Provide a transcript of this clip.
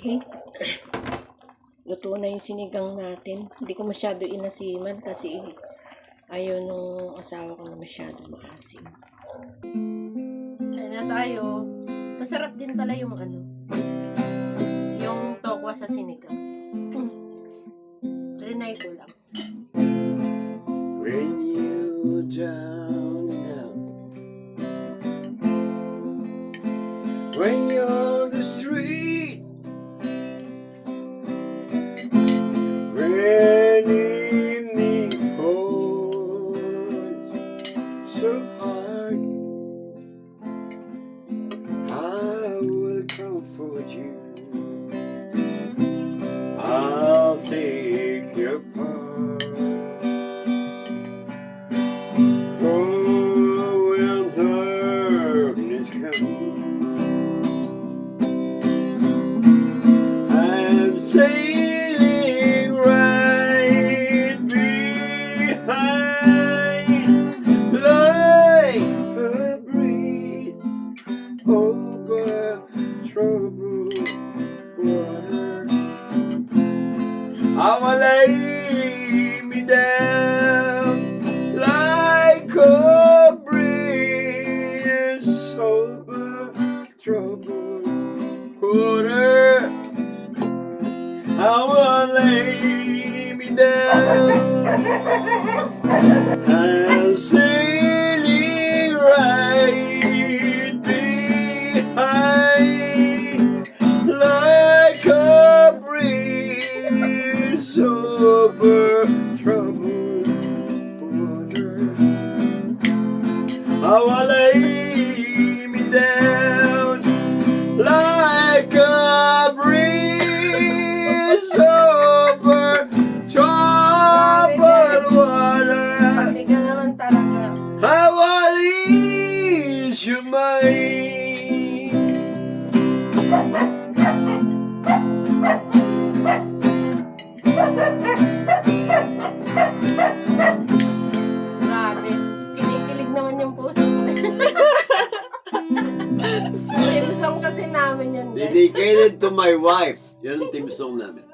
Okay. Luto na yung sinigang natin. Hindi ko masyado inasiman kasi ayaw nung asawa ko na masyado maasim. Kaya na tayo. Masarap din pala yung yung tokwa sa sinigang. Trinay ko lang. When you down and out, when you're on the street, when evening falls so hard, I will comfort you. I'll take your part. Oh, when darkness comes, I'm sailing right behind, like a breeze over troubled water. I will lay me down like a breeze over troubled water. I will lay me down. I'm sailing right behind, like a breeze over troubled water. I will lay me down like a breeze over troubled water. Pati ka naman talaga. I will ease your mind. Grabe. Kinikilig naman yung puso. Team song kasi namin yun, guys. Dedicated to my wife. Yan ang team song namin.